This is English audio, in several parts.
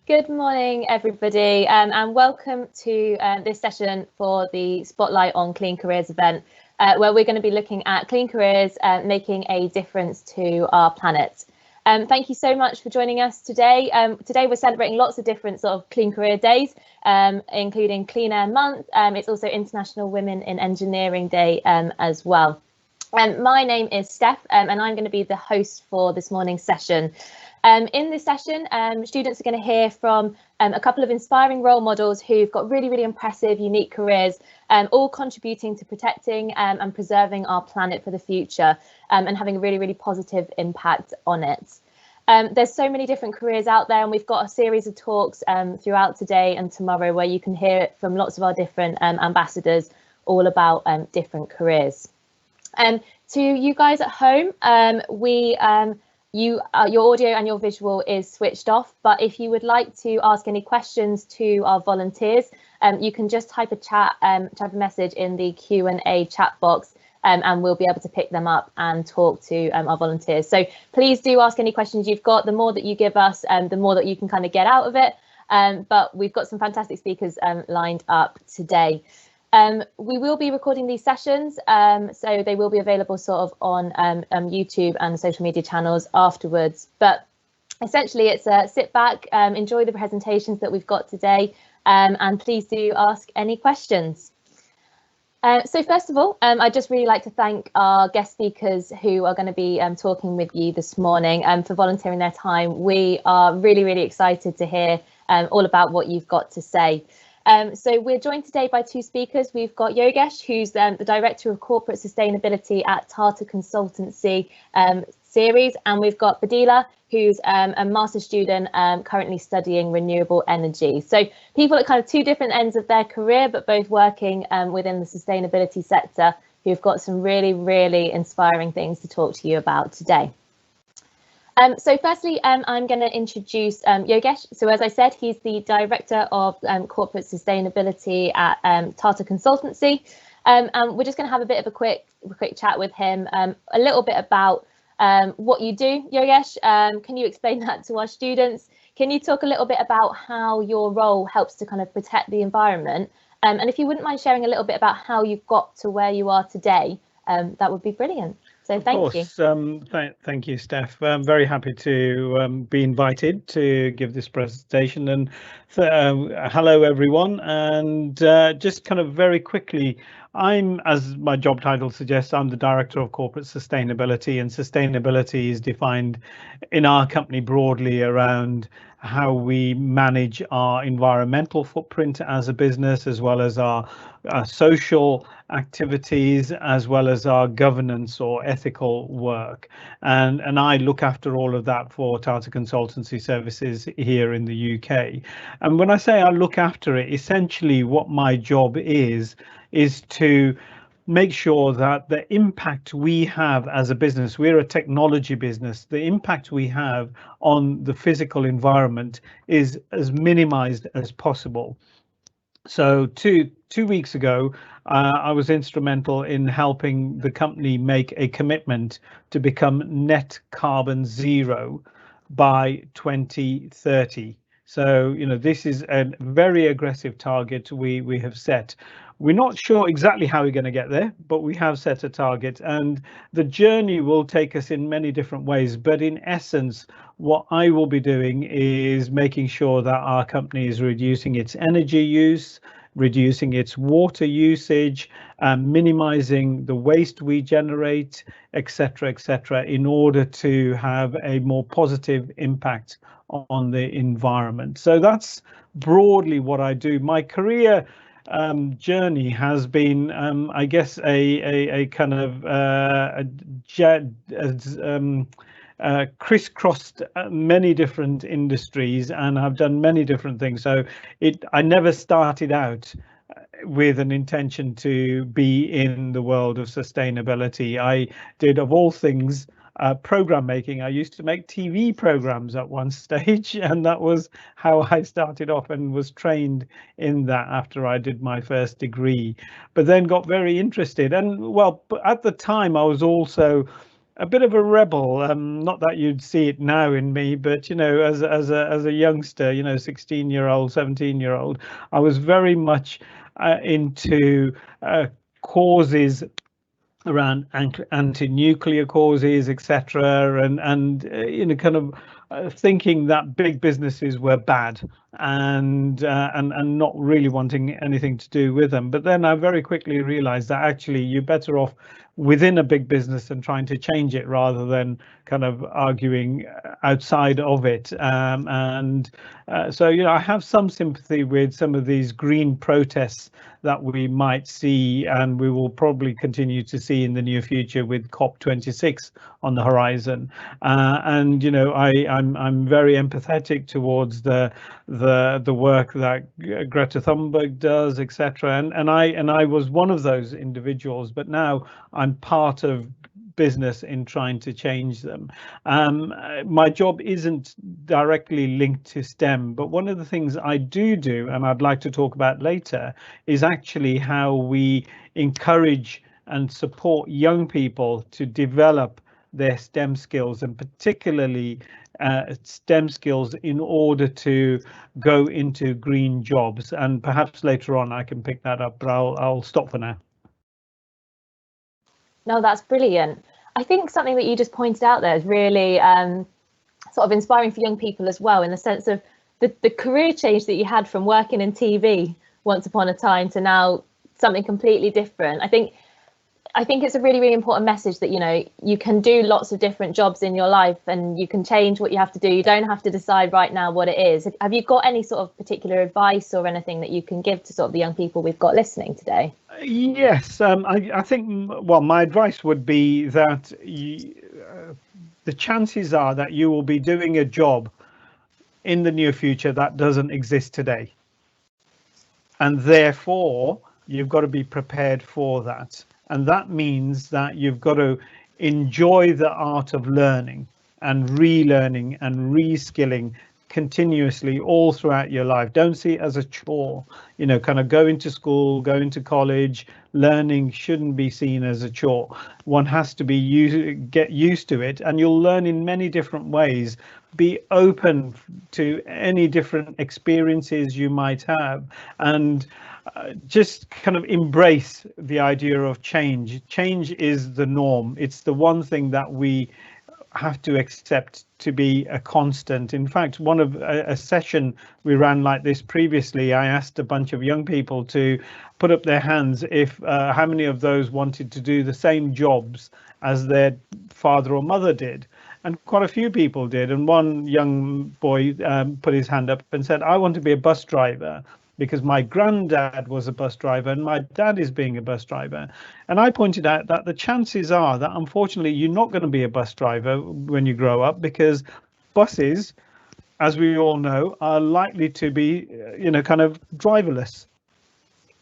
Good morning, everybody, and welcome to this session for the Spotlight on Clean Careers event, where we're going to be looking at clean careers making a difference to our planet. Thank you so much for joining us today. Today we're celebrating lots of different sort of clean career days, including Clean Air Month. It's also International Women in Engineering Day as well. My name is Steph, and I'm going to be the host for this morning's session. In this session, students are going to hear from a couple of inspiring role models who've got really, really impressive, unique careers, all contributing to protecting and preserving our planet for the future, and having a really, really positive impact on it. There's so many different careers out there, and we've got a series of talks throughout today and tomorrow where you can hear it from lots of our different ambassadors all about different careers. To you guys at home, your audio and your visual is switched off, but if you would like to ask any questions to our volunteers, you can just type a message in the Q&A chat box, and we'll be able to pick them up and talk to our volunteers. So please do ask any questions you've got. The more that you give us, the more that you can kind of get out of it. But we've got some fantastic speakers lined up today. We will be recording these sessions, so they will be available sort of on YouTube and the social media channels afterwards. But essentially, it's sit back, enjoy the presentations that we've got today, and please do ask any questions. So first of all, I'd just really like to thank our guest speakers who are going to be talking with you this morning for volunteering their time. We are really, really excited to hear all about what you've got to say. So we're joined today by two speakers. We've got Yogesh, who's the Director of Corporate Sustainability at Tata Consultancy series, and we've got Buddila, who's a master's student currently studying renewable energy. So people at kind of two different ends of their career, but both working within the sustainability sector, who've got some really, really inspiring things to talk to you about today. So firstly, I'm going to introduce Yogesh. So as I said, he's the Director of Corporate Sustainability at Tata Consultancy. And we're just going to have a bit of a quick chat with him, a little bit about what you do, Yogesh. Can you explain that to our students? Can you talk a little bit about how your role helps to kind of protect the environment? And if you wouldn't mind sharing a little bit about how you got to where you are today, that would be brilliant. So thank you. Thank you, Steph. I'm very happy to be invited to give this presentation. And hello, everyone. And just kind of very quickly, as my job title suggests, I'm the Director of Corporate Sustainability, and sustainability is defined in our company broadly around how we manage our environmental footprint as a business, as well as our social activities, as well as our governance or ethical work. And I look after all of that for Tata Consultancy Services here in the UK. And when I say I look after it, essentially what my job is to make sure that the impact we have as a business, we're a technology business, the impact we have on the physical environment is as minimized as possible. So two weeks ago, I was instrumental in helping the company make a commitment to become net carbon zero by 2030. So, you know, this is a very aggressive target we have set. We're not sure exactly how we're going to get there, but we have set a target, and the journey will take us in many different ways. But in essence, what I will be doing is making sure that our company is reducing its energy use, reducing its water usage, minimizing the waste we generate, etc., in order to have a more positive impact on the environment. So that's broadly what I do. My career journey has been, I guess, a kind of crisscrossed many different industries, and I've done many different things. So I never started out with an intention to be in the world of sustainability. I did, of all things, program making. I used to make TV programs at one stage, and that was how I started off and was trained in that after I did my first degree, but then got very interested. And well, at the time I was also a bit of a rebel. Not that you'd see it now in me, but as a youngster, 16-year-old, 17-year-old, I was very much into causes around anti-nuclear causes, etc., and kind of thinking that big businesses were bad and not really wanting anything to do with them. But then I very quickly realized that actually you're better off within a big business and trying to change it rather than kind of arguing outside of it. So I have some sympathy with some of these green protests that we might see, and we will probably continue to see in the near future with COP26 on the horizon. I'm very empathetic towards the work that Greta Thunberg does, etc. And I was one of those individuals, but now I'm part of business in trying to change them. My job isn't directly linked to STEM, but one of the things I do, and I'd like to talk about later, is actually how we encourage and support young people to develop their STEM skills, and particularly STEM skills in order to go into green jobs. And perhaps later on I can pick that up, but I'll stop for now. No, that's brilliant. I think something that you just pointed out there is really sort of inspiring for young people as well, in the sense of the career change that you had from working in TV once upon a time to now something completely different. I think it's a really, really important message that, you can do lots of different jobs in your life and you can change what you have to do. You don't have to decide right now what it is. Have you got any sort of particular advice or anything that you can give to sort of the young people we've got listening today? Yes, I think, well, my advice would be that the chances are that you will be doing a job in the near future that doesn't exist today. And therefore, you've got to be prepared for that. And that means that you've got to enjoy the art of learning and relearning and reskilling continuously all throughout your life. Don't see it as a chore. Kind of going to school, going to college, learning shouldn't be seen as a chore. One has to get used to it, and you'll learn in many different ways. Be open to any different experiences you might have, and just kind of embrace the idea of change. Change is the norm. It's the one thing that we have to accept to be a constant. In fact, one of a session we ran like this previously, I asked a bunch of young people to put up their hands if how many of those wanted to do the same jobs as their father or mother did. And quite a few people did. And one young boy put his hand up and said, I want to be a bus driver, because my granddad was a bus driver and my dad is being a bus driver. And I pointed out that the chances are that unfortunately you're not going to be a bus driver when you grow up, because buses, as we all know, are likely to be, kind of driverless.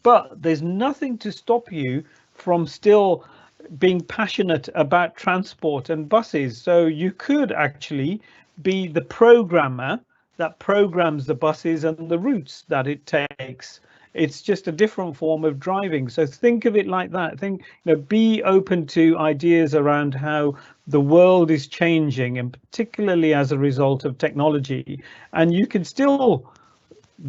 But there's nothing to stop you from still being passionate about transport and buses. So you could actually be the programmer that programs the buses and the routes that it takes. It's just a different form of driving. So think of it like that. Be open to ideas around how the world is changing, and particularly as a result of technology. And you can still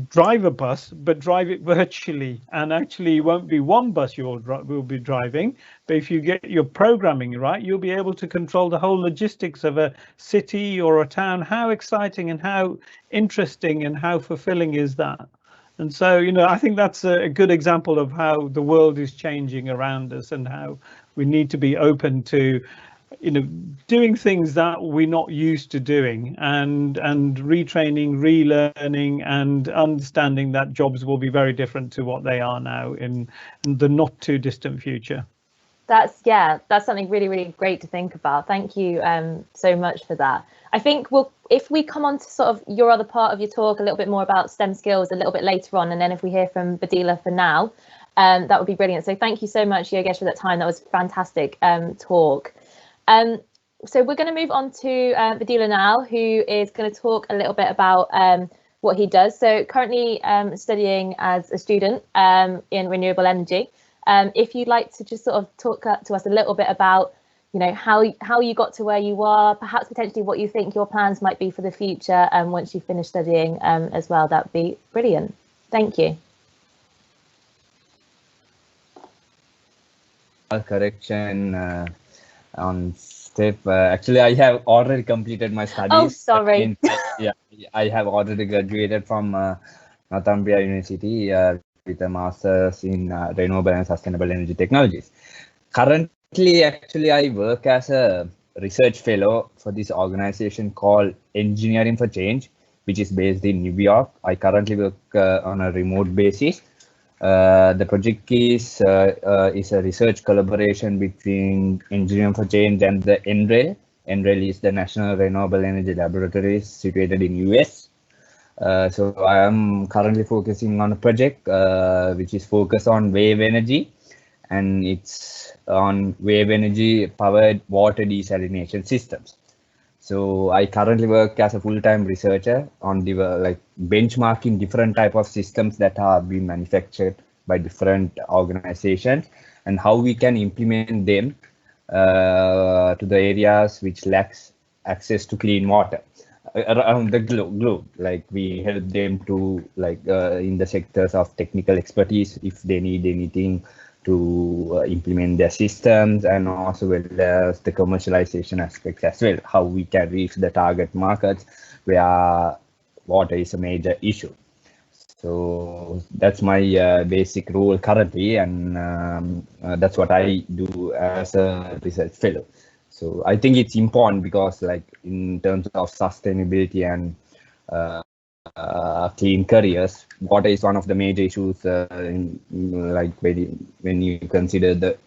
drive a bus, but drive it virtually, and actually it won't be one bus you will be driving, but if you get your programming right, you'll be able to control the whole logistics of a city or a town. How exciting and how interesting and how fulfilling is that? And so, I think that's a good example of how the world is changing around us and how we need to be open to doing things that we're not used to doing, and retraining, relearning, and understanding that jobs will be very different to what they are now in the not too distant future. That's something really, really great to think about. Thank you so much for that. I think if we come on to sort of your other part of your talk, a little bit more about STEM skills a little bit later on, and then if we hear from Buddila for now, that would be brilliant. So thank you so much, Yogesh, for that time. That was a fantastic talk. So we're going to move on to Buddila now, who is going to talk a little bit about what he does. So currently studying as a student in renewable energy. If you'd like to just sort of talk to us a little bit about you know, how you got to where you are, perhaps potentially what you think your plans might be for the future, and once you finish studying as well. That'd be brilliant. Thank you. Correction on step. Actually, I have already completed my studies. Oh, sorry. Yeah, I have already graduated from Northumbria University with a master's in renewable and sustainable energy technologies. Currently, actually, I work as a research fellow for this organization called Engineering for Change, which is based in New York. I currently work on a remote basis. The project is a research collaboration between Engineering for Change and the NREL. NREL is the National Renewable Energy Laboratories situated in US. So I am currently focusing on a project which is focused on wave energy, and it's on wave energy powered water desalination systems. So I currently work as a full-time researcher on benchmarking different type of systems that are being manufactured by different organizations, and how we can implement them to the areas which lacks access to clean water around the globe. Like we help them to in the sectors of technical expertise if they need anything to implement their systems, and also well as the commercialization aspects as well, how we can reach the target markets where water is a major issue. So that's my basic role currently, and that's what I do as a research fellow. So I think it's important because like in terms of sustainability and clean careers, water is one of the major issues when you consider the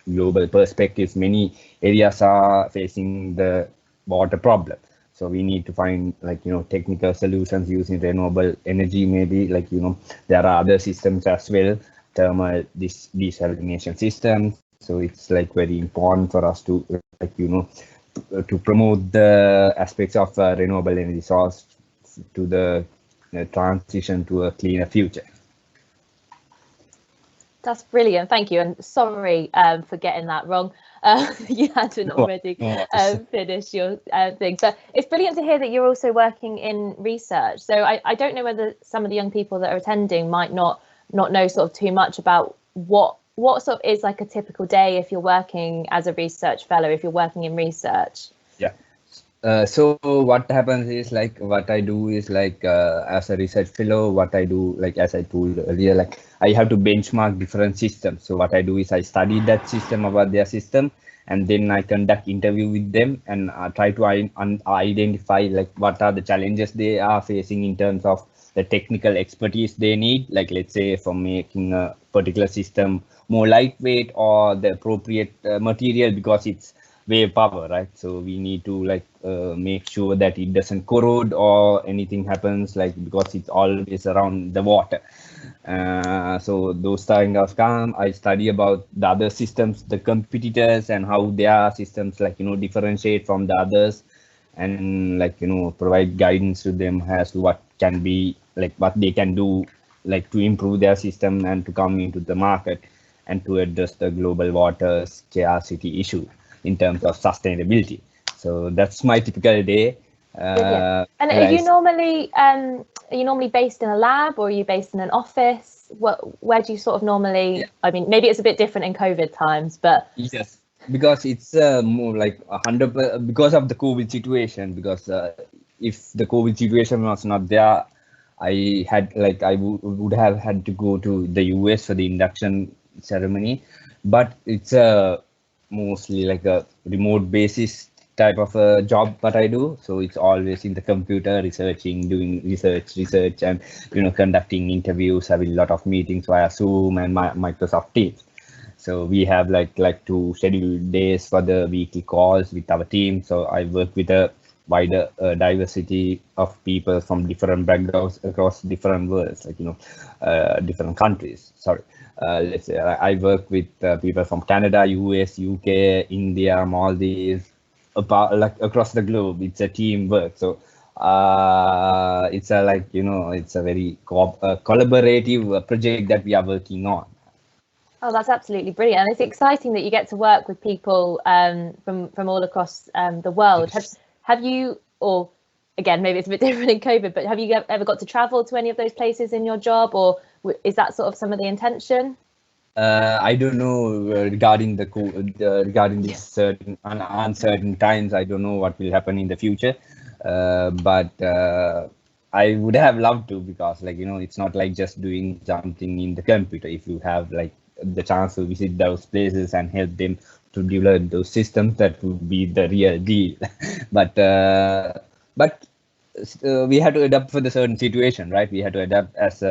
global perspectives. Many areas are facing the water problem, so we need to find technical solutions using renewable energy. Maybe there are other systems as well, thermal desalination systems. So it's very important for us to to promote the aspects of renewable energy source to the transition to a cleaner future. That's brilliant. Thank you. And sorry for getting that wrong. You hadn't already finished your thing. But it's brilliant to hear that you're also working in research. So I don't know whether some of the young people that are attending might not know sort of too much about what sort of is like a typical day if you're working as a research fellow, if you're working in research. Yeah. So what happens is what I do is as a research fellow, what I do, as I told earlier, I have to benchmark different systems. So what I do is I study that system about their system, and then I conduct interview with them and try to identify what are the challenges they are facing in terms of the technical expertise they need, let's say for making a particular system more lightweight or the appropriate material because it's wave power, right? So we need to make sure that it doesn't corrode or anything happens because it's always around the water. So those kind of I study about the other systems, the competitors, and how their systems differentiate from the others, and provide guidance to them as to what can be what they can do to improve their system and to come into the market and to address the global water scarcity issue in terms of sustainability. So that's my typical day. And are you normally based in a lab, or are you based in an office? Where do you sort of normally? Yeah. I mean, maybe it's a bit different in COVID times, but yes, because it's more 100% because of the COVID situation. Because if the COVID situation was not there, I had I would have had to go to the US for the induction ceremony, but it's mostly a remote basis type of a job what I do. So it's always in the computer researching, doing research, and conducting interviews, having a lot of meetings via Zoom and Microsoft Teams. So we have two scheduled days for the weekly calls with our team. So I work with a wider diversity of people from different backgrounds across different worlds, different countries. Sorry. Let's say I work with people from Canada, US, UK, India, Maldives, across the globe. It's a team work. So it's a it's a very collaborative project that we are working on. Oh, that's absolutely brilliant. And it's exciting that you get to work with people from all across the world. Have you, or again, maybe it's a bit different in COVID, but have you ever got to travel to any of those places in your job, or is that sort of some of the intention? I don't know regarding regarding this certain uncertain times. I don't know what will happen in the future, but I would have loved to, because like, you know, it's not like just doing something in the computer. If you have like the chance to visit those places and help them to develop those systems, that would be the real deal. but we had to adapt for the certain situation, right? We had to adapt as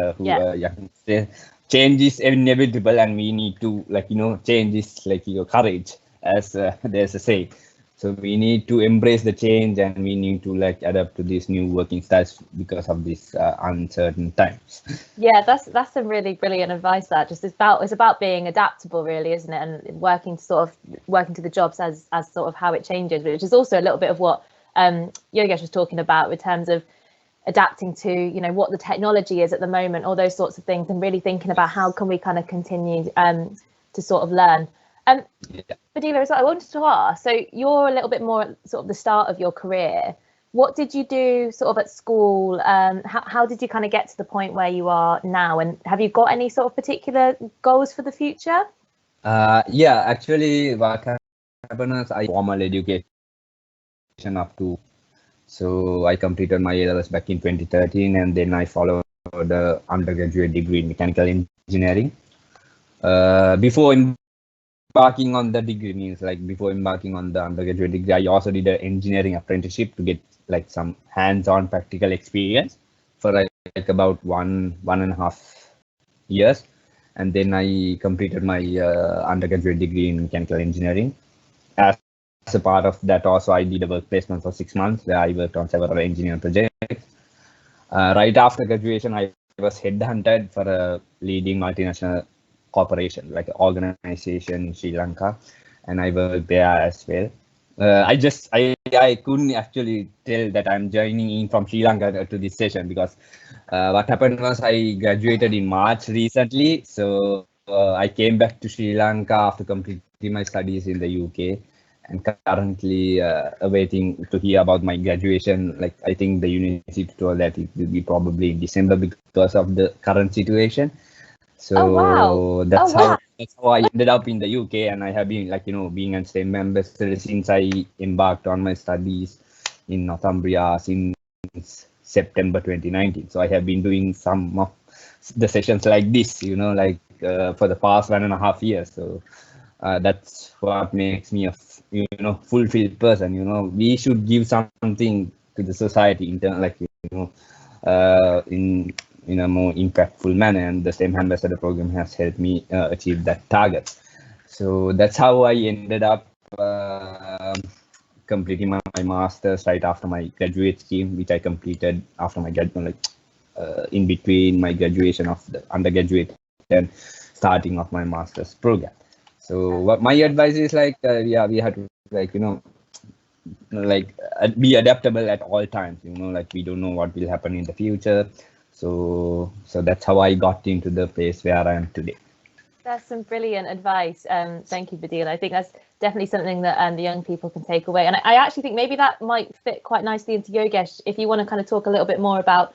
change is inevitable, and we need to, like, you know, change is like your courage, as there's a saying. So we need to embrace the change, and we need to like adapt to these new working styles because of these uncertain times. Yeah, that's some really brilliant advice. That just it's about being adaptable, really, isn't it? And working to the jobs as sort of how it changes, which is also a little bit of what Yogesh was talking about in terms of adapting to, you know, what the technology is at the moment, all those sorts of things, and really thinking about how can we kind of continue to sort of learn. Buddila, as well, I wanted to ask, so you're a little bit more at sort of the start of your career. What did you do sort of at school? How did you kind of get to the point where you are now? And have you got any sort of particular goals for the future? Yeah, actually, what happened is I formal education up to, so I completed my A-levels back in 2013, and then I followed the undergraduate degree in mechanical engineering. Before embarking on the degree, means like before embarking on the undergraduate degree, I also did an engineering apprenticeship to get like some hands-on practical experience for like about one and a half years, and then I completed my undergraduate degree in mechanical engineering. As a part of that, also I did a work placement for 6 months where I worked on several engineering projects. Right after graduation, I was headhunted for a leading multinational corporation, like an organization in Sri Lanka, and I worked there as well. I couldn't actually tell that I'm joining in from Sri Lanka to this session, because what happened was I graduated in March recently, so I came back to Sri Lanka after completing my studies in the UK, and currently awaiting to hear about my graduation. Like, I think the university told that it will be probably in December because of the current situation. So that's how I ended up in the UK, and I have been, like, you know, being a STEM ambassador since I embarked on my studies in Northumbria since September 2019. So I have been doing some of the sessions like this, you know, like for the past 1.5 years. So that's what makes me a fulfilled person. You know, we should give something to the society in terms, like, you know, in a more impactful manner, and the STEM ambassador program has helped me achieve that target. So that's how I ended up completing my master's right after my graduate scheme, which I completed after my in between my graduation of the undergraduate and starting of my master's program. So what my advice is, like, we have to, like, you know, like be adaptable at all times. You know, like, we don't know what will happen in the future. So that's how I got into the place where I am today. That's some brilliant advice. Thank you, Buddila. I think that's definitely something that the young people can take away. And I actually think maybe that might fit quite nicely into Yogesh, if you want to kind of talk a little bit more about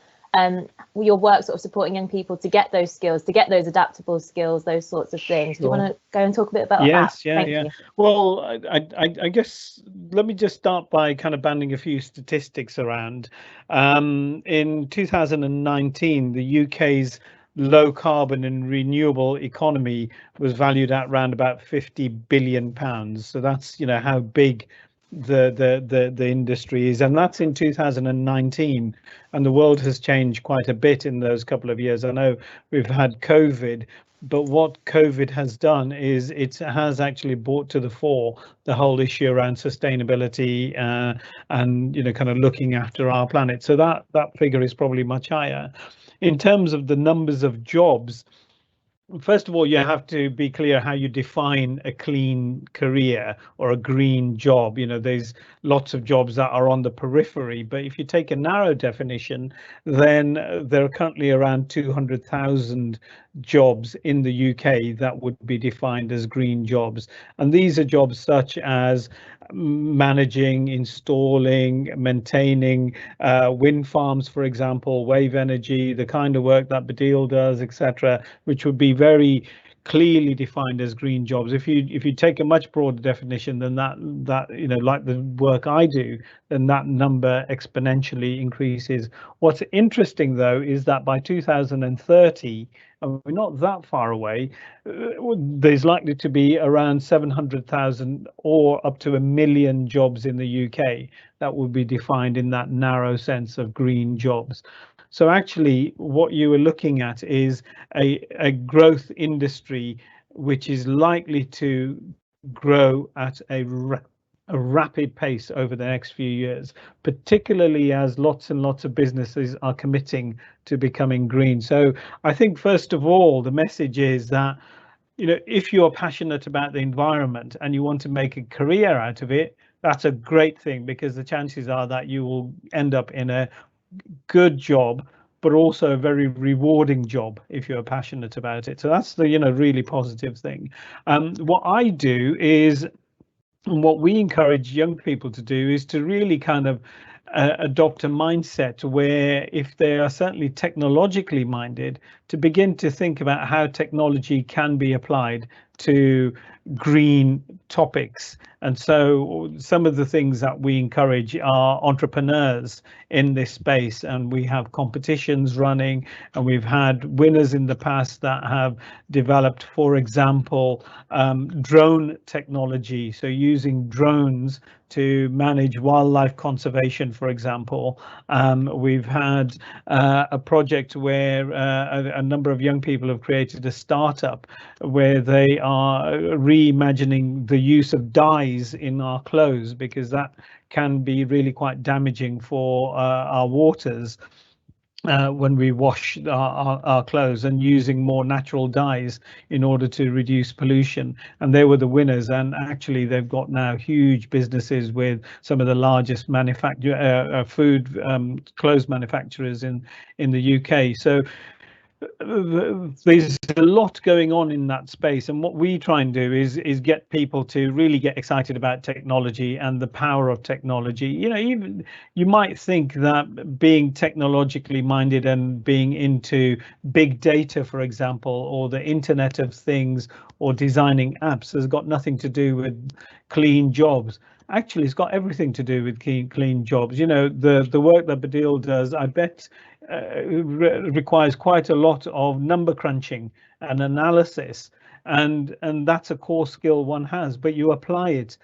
your work sort of supporting young people to get those skills, to get those adaptable skills, those sorts of things. Sure. Do you want to go and talk a bit about that? Yes, yeah. Well, I guess let me just start by kind of banding a few statistics around. In 2019, the UK's low carbon and renewable economy was valued at around about £50 billion. So that's, you know, how big the industry is, and that's in 2019, and the world has changed quite a bit in those couple of years. I know we've had COVID, but what COVID has done is it has actually brought to the fore the whole issue around sustainability and, you know, kind of looking after our planet. So that figure is probably much higher. In terms of the numbers of jobs, first of all, you have to be clear how you define a clean career or a green job. You know, there's lots of jobs that are on the periphery, but if you take a narrow definition, then there are currently around 200,000 jobs in the UK that would be defined as green jobs. And these are jobs such as managing, installing, maintaining wind farms, for example, wave energy, the kind of work that Buddila does, etc., which would be very clearly defined as green jobs. If you take a much broader definition than that, like the work I do, then that number exponentially increases. What's interesting though is that by 2030, and we're not that far away, there's likely to be around 700,000 or up to 1 million jobs in the UK that will be defined in that narrow sense of green jobs. So actually what you are looking at is a growth industry which is likely to grow at a rapid pace over the next few years, particularly as lots and lots of businesses are committing to becoming green. So I think first of all, the message is that, if you're passionate about the environment and you want to make a career out of it, that's a great thing, because the chances are that you will end up in a good job, but also a very rewarding job if you're passionate about it. So that's the really positive thing. What I do is, and what we encourage young people to do, is to really kind of adopt a mindset where, if they are certainly technologically minded, to begin to think about how technology can be applied to green topics. And so some of the things that we encourage are entrepreneurs in this space, and we have competitions running, and we've had winners in the past that have developed, for example, drone technology, so using drones to manage wildlife conservation, for example. We've had a project where a number of young people have created a startup where they are reimagining the use of dyes in our clothes, because that can be really quite damaging for our waters when we wash our clothes, and using more natural dyes in order to reduce pollution. And they were the winners, and actually they've got now huge businesses with some of the largest food clothes manufacturers in the UK. So there's a lot going on in that space, and what we try and do is get people to really get excited about technology and the power of technology. Even you might think that being technologically minded and being into big data, for example, or the Internet of Things, or designing apps, has got nothing to do with clean jobs. Actually, it's got everything to do with clean jobs. The work that Buddila does, I bet, requires quite a lot of number crunching and analysis, and that's a core skill one has, but you apply it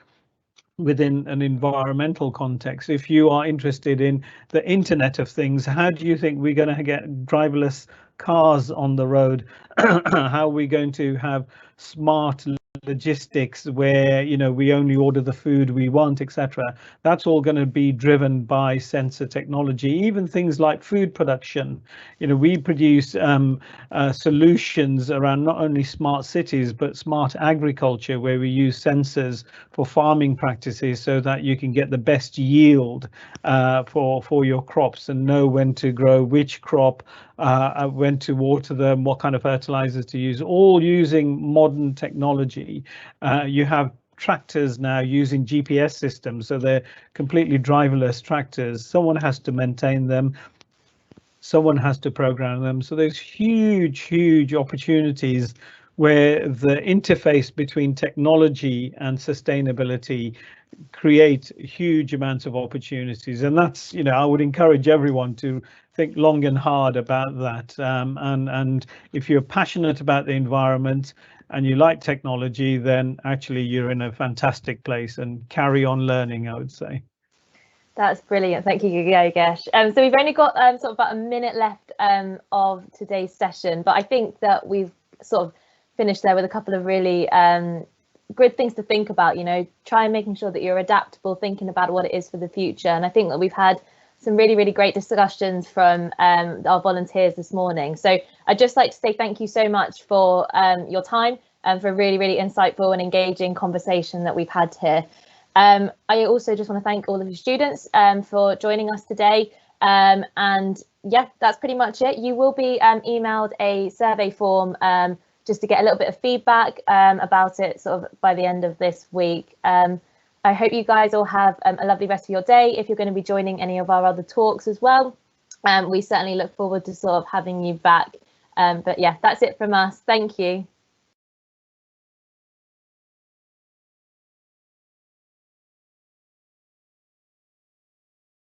within an environmental context. If you are interested in the Internet of Things, how do you think we're going to get driverless cars on the road? How are we going to have smart logistics where we only order the food we want, etc.? That's all going to be driven by sensor technology. Even things like food production, we produce solutions around not only smart cities but smart agriculture, where we use sensors for farming practices so that you can get the best yield for your crops, and know when to grow which crop, when to water them, what kind of fertilizers to use, all using modern technology. You have tractors now using GPS systems, so they're completely driverless tractors. Someone has to maintain them, someone has to program them. So there's huge opportunities where the interface between technology and sustainability create huge amounts of opportunities. And that's, I would encourage everyone to think long and hard about that. And if you're passionate about the environment and you like technology, then actually you're in a fantastic place, and carry on learning, I would say. That's brilliant. Thank you, Yogesh. So we've only got sort of about a minute left of today's session, but I think that we've sort of finished there with a couple of really good things to think about. Try and making sure that you're adaptable, thinking about what it is for the future. And I think that we've had some really great discussions from our volunteers this morning. So I'd just like to say thank you so much for your time and for a really insightful and engaging conversation that we've had here. I also just want to thank all of the students for joining us today. And yeah, that's pretty much it. You will be emailed a survey form just to get a little bit of feedback about it sort of by the end of this week. I hope you guys all have a lovely rest of your day. If you're going to be joining any of our other talks as well, we certainly look forward to sort of having you back. But yeah, that's it from us. Thank you.